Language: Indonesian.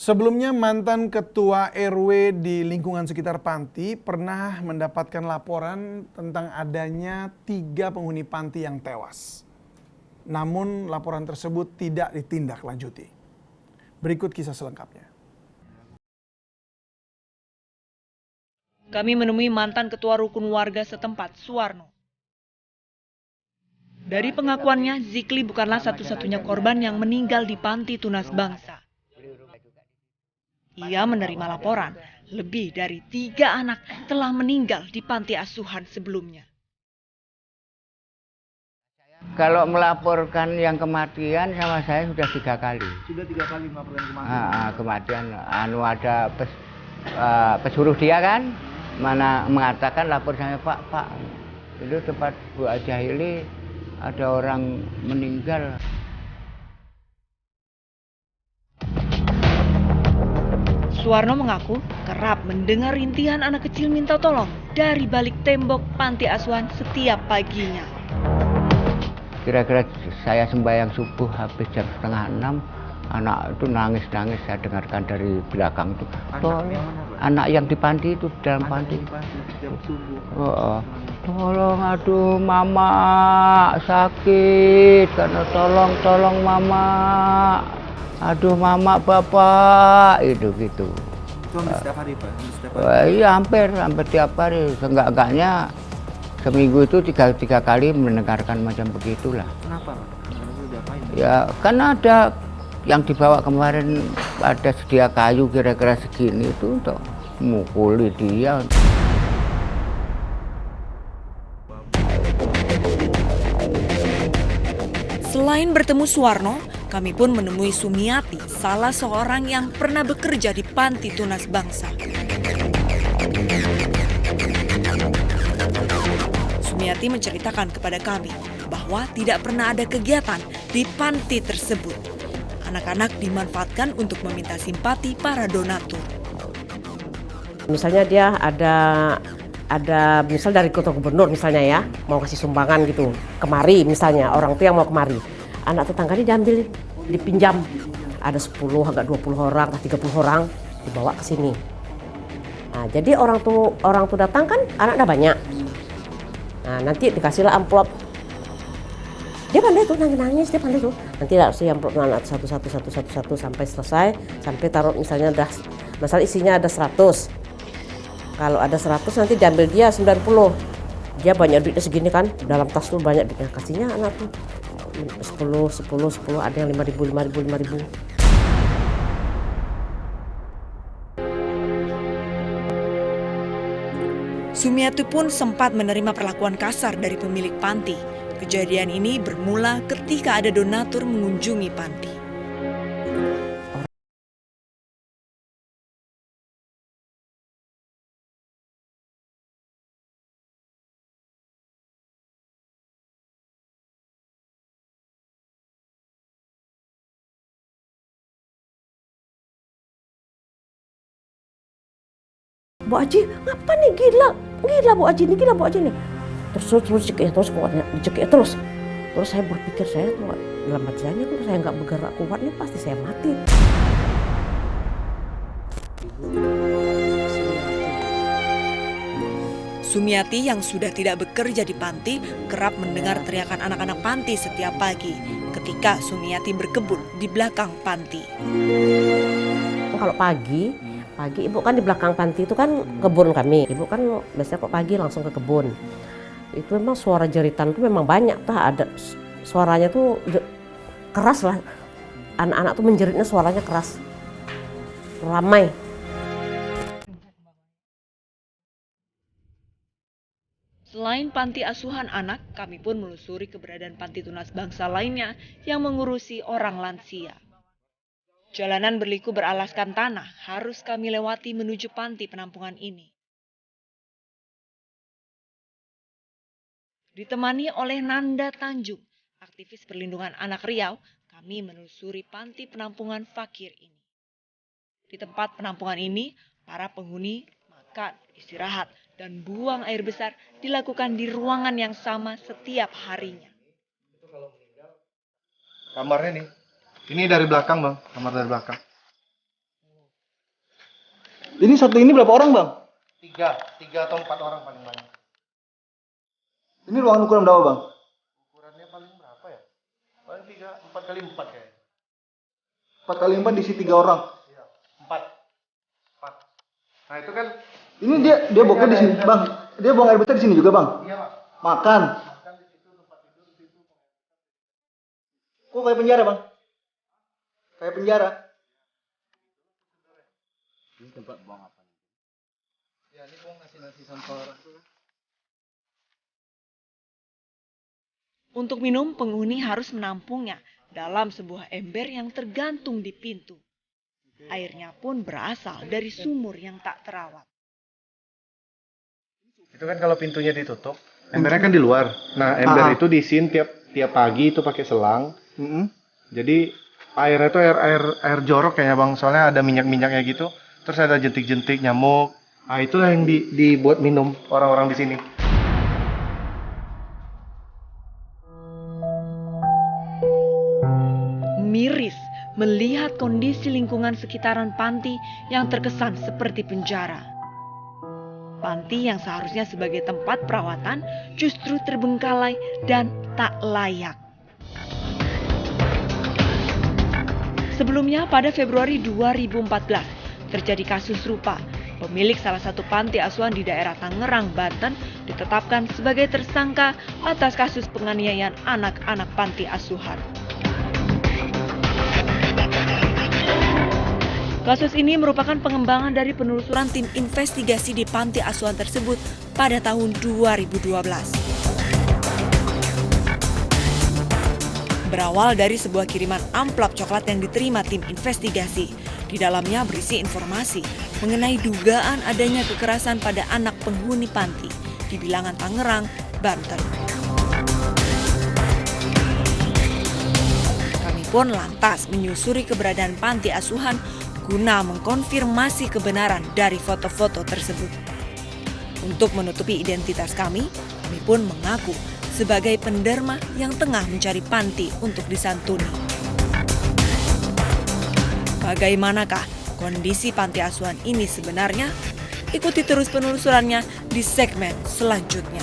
Sebelumnya mantan ketua RW di lingkungan sekitar panti pernah mendapatkan laporan tentang adanya 3 penghuni panti yang tewas. Namun laporan tersebut tidak ditindaklanjuti. Berikut kisah selengkapnya. Kami menemui mantan ketua rukun warga setempat, Suwarno. Dari pengakuannya, Zikli bukanlah satu-satunya korban yang meninggal di panti tunas bangsa. Ia menerima laporan, lebih dari 3 anak telah meninggal di panti asuhan sebelumnya. Kalau melaporkan yang kematian sama saya sudah 3 kali. Sudah 3 kali melaporkan kematian. Kematian, ada pesuruh dia kan, mana mengatakan lapor saya Pak, itu tempat Bu Ajahili ada orang meninggal. Suwarno mengaku kerap mendengar rintihan anak kecil minta tolong dari balik tembok panti asuhan setiap paginya. Kira-kira saya sembahyang subuh habis jam 5:30, anak itu nangis-nangis, saya dengarkan dari belakang itu. Anak yang di panti itu, dalam panti. Setiap subuh. Tolong, aduh mama sakit, karena tolong mama. Aduh mama bapak, itu gitu. Itu hampir setiap hari Pak? Setiap hari? Iya hampir tiap hari. Seenggak-enggaknya seminggu itu tiga kali mendengarkan macam begitulah. Kenapa Pak? Itu diapain? Ya kan ada yang dibawa kemarin, ada sedia kayu kira-kira segini itu untuk mukuli dia. Selain bertemu Suwarno, kami pun menemui Sumiati, salah seorang yang pernah bekerja di panti tunas bangsa. Sumiati menceritakan kepada kami bahwa tidak pernah ada kegiatan di panti tersebut. Anak-anak dimanfaatkan untuk meminta simpati para donatur. Misalnya dia ada misal dari kota gubernur misalnya ya, mau kasih sumbangan gitu, kemari misalnya, orang tua yang mau kemari. Anak tetangganya diambil, dipinjam. Ada 10, agak 20 orang, 30 orang dibawa ke sini. Nah, jadi orang tuh datang kan anaknya banyak. Nah, nanti dikasihlah amplop. Dia pandai tuh nangis, dia pandai tuh. Nanti harus amplop anak satu sampai selesai, sampai taruh misalnya masalah isinya ada 100. Kalau ada 100 nanti diambil dia 90. Dia banyak duitnya segini kan, dalam tas tuh banyak duitnya. Kasihnya anak tuh 10, ada yang 5.000. Sumiati pun sempat menerima perlakuan kasar dari pemilik panti. Kejadian ini bermula ketika ada donatur mengunjungi panti. Bu Aji, ngapa nih gila Bu Aji nih. Terus cekiknya terus kuatnya, dicekik terus. Terus saya berpikir saya tuh dalam hati saya kalau saya nggak bergerak kuat nih pasti saya mati. Sumiati yang sudah tidak bekerja di panti kerap mendengar teriakan anak-anak panti setiap pagi ketika Sumiati berkebun di belakang panti. Kalau pagi ibu kan di belakang panti itu kan kebun kami. Ibu kan biasanya kok pagi langsung ke kebun. Itu memang suara jeritan itu memang banyak ada suaranya tuh keras lah. Anak-anak tuh menjeritnya suaranya keras. Ramai. Selain panti asuhan anak, kami pun melusuri keberadaan panti tunas bangsa lainnya yang mengurusi orang lansia. Jalanan berliku beralaskan tanah harus kami lewati menuju panti penampungan ini. Ditemani oleh Nanda Tanjung, aktivis perlindungan anak Riau, kami menelusuri panti penampungan fakir ini. Di tempat penampungan ini, para penghuni makan, istirahat, dan buang air besar dilakukan di ruangan yang sama setiap harinya. Kamarnya nih. Ini dari belakang bang, kamar dari belakang. Ini satu ini berapa orang, Bang? 3 atau 4 orang paling banyak. Ini ruangan ukuran berapa, Bang? Ukurannya paling berapa ya? Paling 4 kali 4 kayaknya. 4 kali 4 diisi 3 orang. Iya, 4. Nah itu kan. Ini dia bokeh di sini, Bang. Dia buang air besar di sini juga, Bang. Iya Pak. Makan. Kok kayak penjara, Bang? Kayak penjara. Ini tempat buang apa? Ya ini buang nasi sampah orang tuh. Untuk minum, penghuni harus menampungnya dalam sebuah ember yang tergantung di pintu. Airnya pun berasal dari sumur yang tak terawat. Itu kan kalau pintunya ditutup, embernya kan di luar. Nah ember itu diisiin tiap pagi itu pakai selang. Jadi airnya itu air jorok kayaknya Bang, soalnya ada minyak-minyaknya gitu. Terus ada jentik-jentik nyamuk. Nah itulah yang dibuat minum orang-orang di sini. Miris melihat kondisi lingkungan sekitaran panti yang terkesan seperti penjara. Panti yang seharusnya sebagai tempat perawatan justru terbengkalai dan tak layak. Sebelumnya pada Februari 2014 terjadi kasus serupa. Pemilik salah satu panti asuhan di daerah Tangerang, Banten ditetapkan sebagai tersangka atas kasus penganiayaan anak-anak panti asuhan. Kasus ini merupakan pengembangan dari penelusuran tim investigasi di panti asuhan tersebut pada tahun 2012. Berawal dari sebuah kiriman amplop coklat yang diterima tim investigasi. Di dalamnya berisi informasi mengenai dugaan adanya kekerasan pada anak penghuni panti di Bilangan Tangerang, Banten. Kami pun lantas menyusuri keberadaan panti asuhan guna mengkonfirmasi kebenaran dari foto-foto tersebut. Untuk menutupi identitas kami pun mengaku sebagai penderma yang tengah mencari panti untuk disantuni. Bagaimanakah kondisi panti asuhan ini sebenarnya? Ikuti terus penelusurannya di segmen selanjutnya.